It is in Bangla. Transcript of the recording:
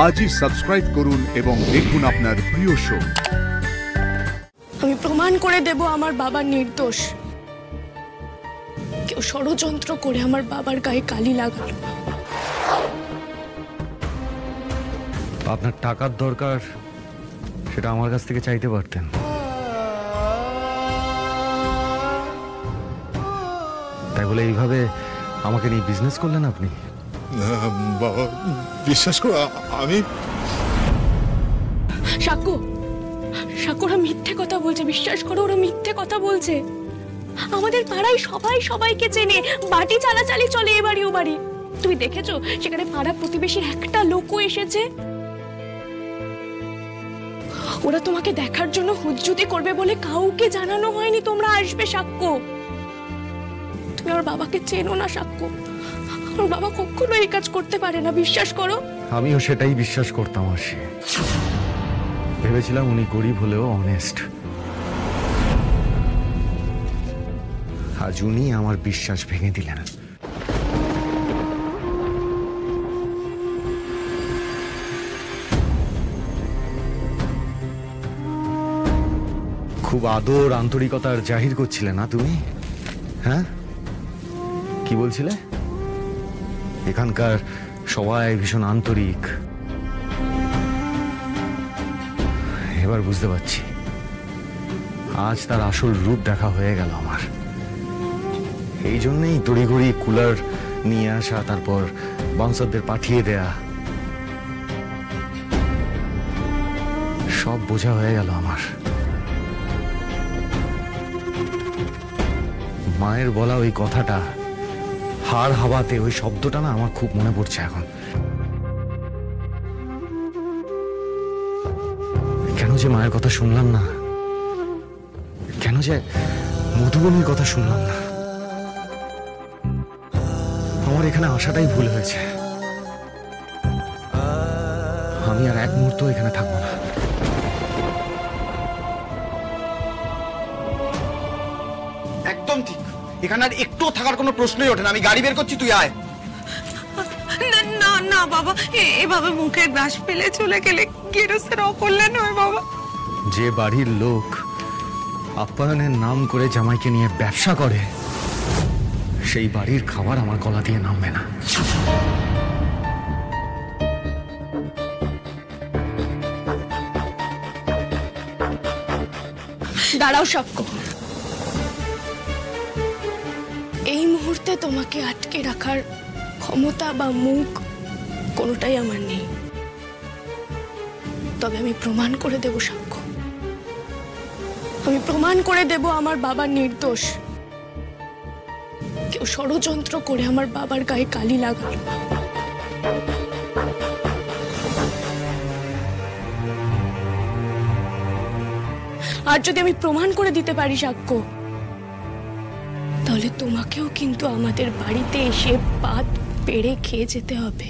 আজই সাবস্ক্রাইব করুন এবং দেখুন আপনার প্রিয় শো। আমি প্রমাণ করে দেব আমার বাবা নির্দোষ। কেউ ষড়যন্ত্র করে আমার বাবার গায়ে কালি লাগালো। আপনার টাকার দরকার, সেটা আমার কাছ থেকে চাইতে পারতেন। তাই বলে এইভাবে আমাকে নিয়ে বিজনেস করলেন আপনি? বাবা বিশ্বাস করো, আমি সাক্ষ্য ওরা মিথ্যে কথা বলছে, বিশ্বাস করো ওরা মিথ্যে কথা বলছে। আমাদের পাড়ায় সবাই সবাইকে চেনে, বাটি চালাচালি চলে এ বাড়ি ও বাড়ি। তুমি দেখেছো সেখানে পাড়া প্রতিবেশীর একটা লোকও এসেছে? ওরা তোমাকে দেখার জন্য হুজ্জুতি করবে বলে কাউকে জানানো হয়নি তোমরা আসবে। সাক্ষ্য তুমি আমার বাবাকে চেনো না সাক্ষ্য, আমার বাবা কখনো এই কাজ করতে পারে না, বিশ্বাস করো। আমিও সেটাই বিশ্বাস করতাম। আসি ভেবেছিলাম উনি গরিব হলেও অনেস্ট। আজ উনি আমার বিশ্বাস ভেঙে দিলেন। খুব আদর আন্তরিকতার জাহির করছিলে না তুমি? হ্যাঁ, কি বলছিলে? এখানকার সবাই ভীষণ আন্তরিক। এবার বুঝতে পারছি, আজ তার আসল রূপ দেখা হয়ে গেল আমার। এই জন্যই তড়িঘড়ি কুলার নিয়ে আসা, তারপর বাউন্সারদের পাঠিয়ে দেয়া, সব বোঝা হয়ে গেল আমার। মায়ের বলা ওই কথাটা, হাড় হাওয়াতে ওই শব্দটা না আমার খুব মনে পড়ছে এখন। কেন যে মায়ের কথা শুনলাম না, কেন যে মধুবনীর কথা শুনলাম না। আমার এখানে আসাটাই ভুল হয়েছে। আমি আর এক মুহূর্ত এখানে থাকবো না। একদম ঠিক, এখানে আর একটু থাকার কোনো প্রশ্নই ওঠে না। আমি গাড়ি বের করছি, তুই আয়। না না না বাবা, এভাবে মুখে গ্রাস ফেলে চলে গেলে গেরস্তের অকল্যাণ হয় বাবা। যে বাড়ির লোক আপ্যায়নের নাম করে জামাইকে নিয়ে ব্যবসা করে, সেই বাড়ির খাবার আমার গলা দিয়ে নামবে না। দাঁড়াও সাক্ষ্য, এই মুহূর্তে তোমাকে আটকে রাখার ক্ষমতা বা মুখ কোনোটাই আমার নেই। তবে আমি প্রমাণ করে দেব সাক্ষ্য, আমি প্রমাণ করে দেব আমার বাবা নির্দোষ। কেউ ষড়যন্ত্র করে আমার বাবার গায়ে কালি লাগালো। আর যদি আমি প্রমাণ করে দিতে পারি সাক্ষ্য, তাহলে তোমাকেও কিন্তু আমাদের বাড়িতে এসে পাত পেড়ে খেয়ে যেতে হবে।